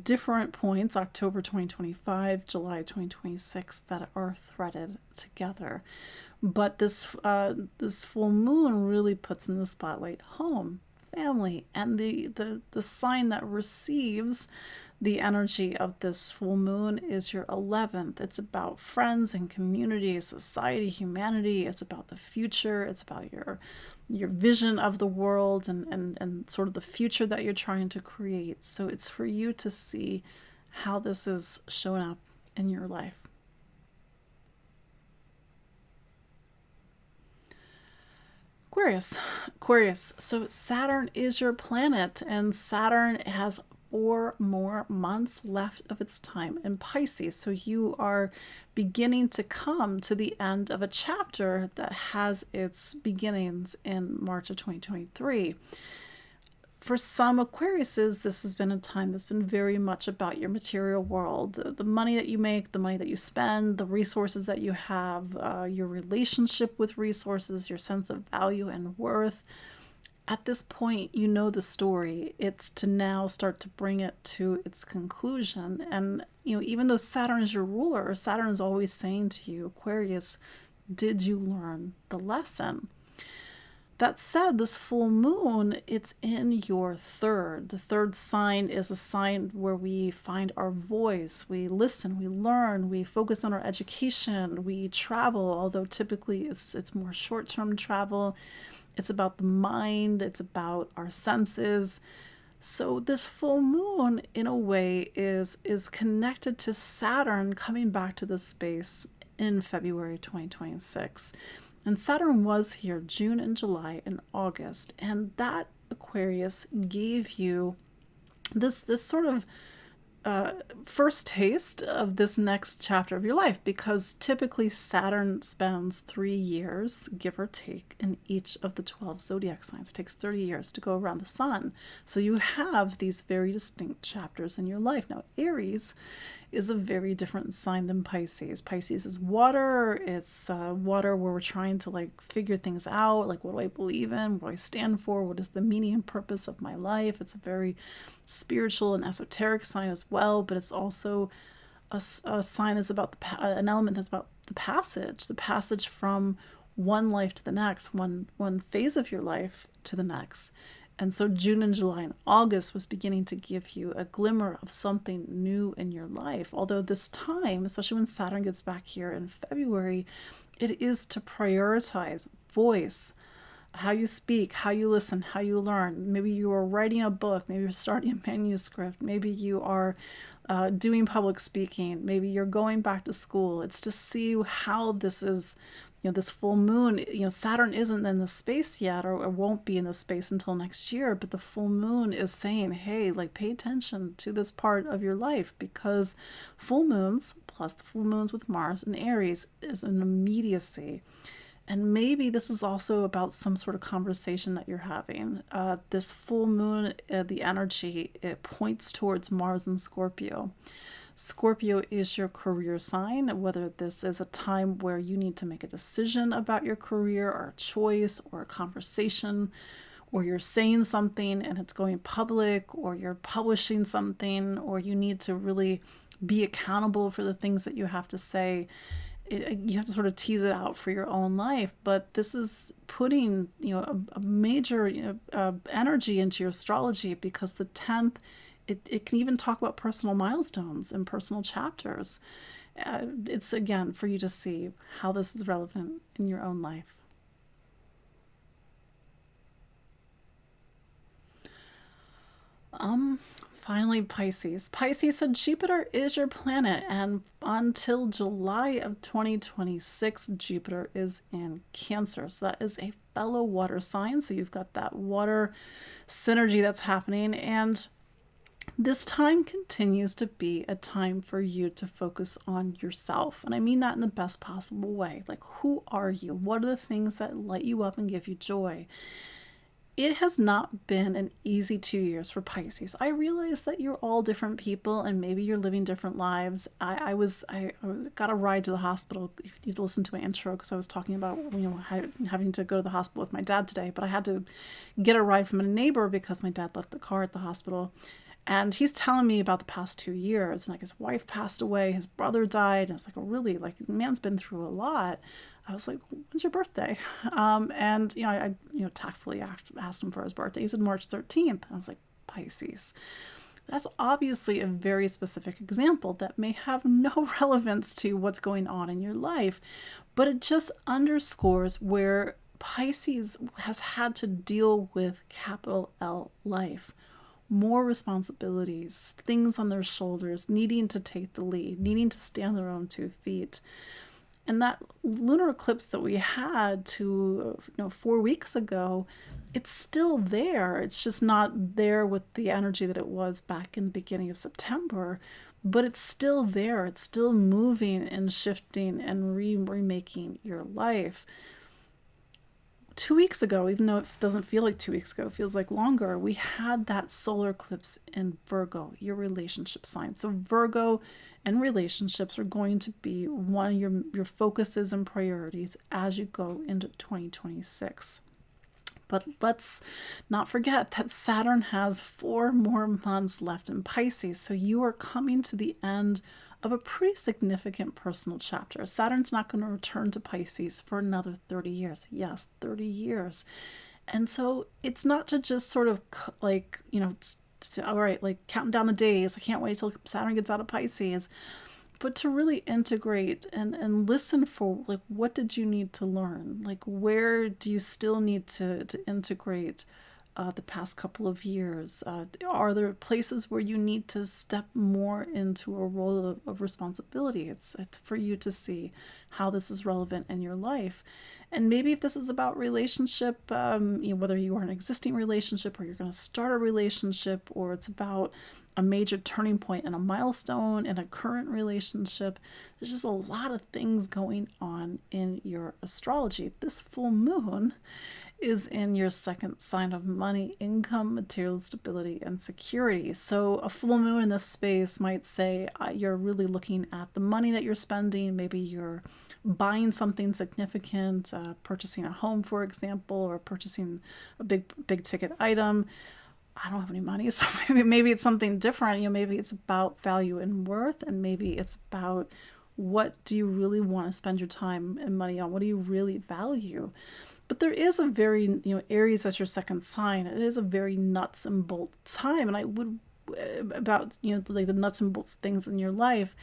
different points, October 2025, July 2026, that are threaded together. But this full moon really puts in the spotlight home, family, and the sign that receives the energy of this full moon is your 11th. It's about friends and community, society, humanity. It's about the future. It's about your vision of the world and sort of the future that you're trying to create. So it's for you to see how this is showing up in your life. Aquarius. Aquarius. So Saturn is your planet, and Saturn has 4 more months left of its time in Pisces. So you are beginning to come to the end of a chapter that has its beginnings in March of 2023. For some Aquariuses, this has been a time that's been very much about your material world, the money that you make, the money that you spend, the resources that you have, your relationship with resources, your sense of value and worth. At this point, you know the story. It's to now start to bring it to its conclusion. And, even though Saturn is your ruler, Saturn is always saying to you, Aquarius, did you learn the lesson? That said, this full moon, it's in your third. The third sign is a sign where we find our voice. We listen, we learn, we focus on our education, we travel, although typically it's more short-term travel. It's about the mind, it's about our senses. So this full moon, in a way, is connected to Saturn coming back to this space in February 2026. And Saturn was here June and July and August. And that, Aquarius, gave you this sort of first taste of this next chapter of your life, because typically Saturn spends 3 years, give or take, in each of the 12 zodiac signs. It takes 30 years to go around the sun. So you have these very distinct chapters in your life. Now, Aries is a very different sign than Pisces. Pisces is water. It's water where we're trying to figure things out. Like, what do I believe in? What do I stand for? What is the meaning and purpose of my life? It's a very spiritual and esoteric sign as well, but it's also a sign that's about an element that's about the passage from one life to the next, one phase of your life to the next. And so June and July and August was beginning to give you a glimmer of something new in your life. Although this time, especially when Saturn gets back here in February, it is to prioritize voice, how you speak, how you listen, how you learn. Maybe you are writing a book, maybe you're starting a manuscript, maybe you are doing public speaking, maybe you're going back to school. It's to see how this is, this full moon, Saturn isn't in the space yet, or won't be in the space until next year, but the full moon is saying, hey, pay attention to this part of your life, because full moons, plus the full moons with Mars and Aries, is an immediacy. And maybe this is also about some sort of conversation that you're having. This full moon, the energy, it points towards Mars and Scorpio. Scorpio is your career sign, whether this is a time where you need to make a decision about your career, or a choice, or a conversation, or you're saying something and it's going public, or you're publishing something, or you need to really be accountable for the things that you have to say. You have to sort of tease it out for your own life, but this is putting a major energy into your astrology, because the 10th, it can even talk about personal milestones and personal chapters. It's, again, for you to see how this is relevant in your own life. Finally, Pisces. Pisces, so Jupiter is your planet, and until July of 2026, Jupiter is in Cancer. So that is a fellow water sign. So you've got that water synergy that's happening, and this time continues to be a time for you to focus on yourself. And I mean that in the best possible way. Who are you? What are the things that light you up and give you joy? It has not been an easy 2 years for Pisces. I realize that you're all different people, and maybe you're living different lives. I got a ride to the hospital. If you've listened to my intro, because I was talking about having to go to the hospital with my dad today, but I had to get a ride from a neighbor because my dad left the car at the hospital. And he's telling me about the past 2 years, and his wife passed away, his brother died, and I was really, the man's been through a lot. I was like, when's your birthday? And I tactfully asked him for his birthday. He said March 13th. I was like, Pisces. That's obviously a very specific example that may have no relevance to what's going on in your life, but it just underscores where Pisces has had to deal with capital L life. More responsibilities, things on their shoulders, needing to take the lead, needing to stand on their own 2 feet. And that lunar eclipse that we had 4 weeks ago, it's still there. It's just not there with the energy that it was back in the beginning of September, but it's still there. It's still moving and shifting and remaking your life. 2 weeks ago, even though it doesn't feel like 2 weeks ago, it feels like longer, we had that solar eclipse in Virgo, your relationship sign. So Virgo and relationships are going to be one of your focuses and priorities as you go into 2026. But let's not forget that Saturn has 4 more months left in Pisces. So you are coming to the end of a pretty significant personal chapter. Saturn's not going to return to Pisces for another 30 years. Yes, 30 years. And so it's not to just sort of like, all right, like counting down the days. I can't wait till Saturn gets out of Pisces. But to really integrate and listen for, like, what did you need to learn? Like, where do you still need to integrate the past couple of years? Are there places where you need to step more into a role of responsibility? It's for you to see how this is relevant in your life. And maybe if this is about relationship, whether you are in an existing relationship or you're going to start a relationship, or it's about a major turning point and a milestone in a current relationship, there's just a lot of things going on in your astrology. This full moon is in your second sign of money, income, material stability, and security. So a full moon in this space might say you're really looking at the money that you're spending. Maybe you're buying something significant, purchasing a home, for example, or purchasing a big ticket item. I don't have any money, so maybe it's something different. Maybe it's about value and worth, and maybe it's about what do you really want to spend your time and money on? What do you really value? But there is a very, Aries as your second sign, it is a very nuts and bolts time. And I would, about, like the nuts and bolts things in your life.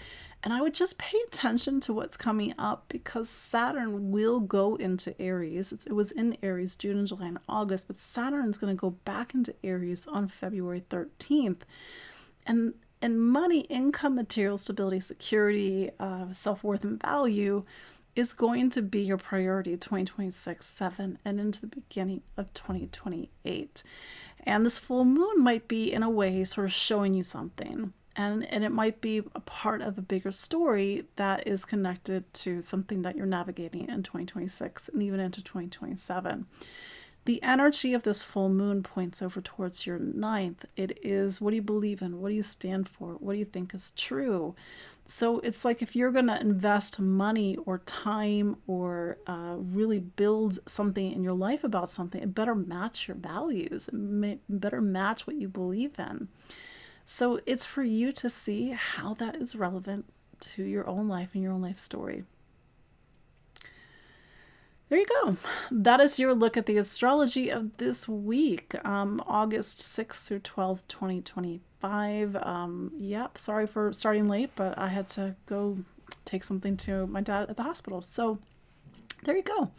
And I would just pay attention to what's coming up, because Saturn will go into Aries. It was in Aries June and July and August, but Saturn is going to go back into Aries on February 13th. And money, income, material stability, security, self-worth, and value is going to be your priority 2026, 7, and into the beginning of 2028. And this full moon might be, in a way, sort of showing you something. And it might be a part of a bigger story that is connected to something that you're navigating in 2026 and even into 2027. The energy of this full moon points over towards your ninth. It is, what do you believe in? What do you stand for? What do you think is true? So it's like, if you're going to invest money or time or really build something in your life about something, it better match your values. It better match what you believe in. So it's for you to see how that is relevant to your own life and your own life story. There you go. That is your look at the astrology of this week, August 6th through 12th, 2025. Yep, sorry for starting late, but I had to go take something to my dad at the hospital. So there you go.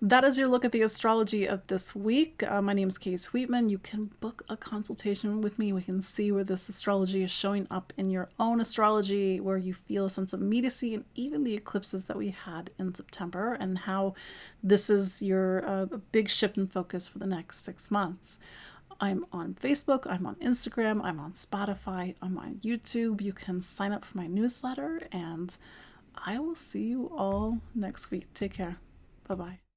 That is your look at the astrology of this week. My name is Kay Sweetman. You can book a consultation with me. We can see where this astrology is showing up in your own astrology, where you feel a sense of immediacy, and even the eclipses that we had in September, and how this is your big shift in focus for the next 6 months. I'm on Facebook, I'm on Instagram, I'm on Spotify, I'm on YouTube. You can sign up for my newsletter, and I will see you all next week. Take care. Bye-bye.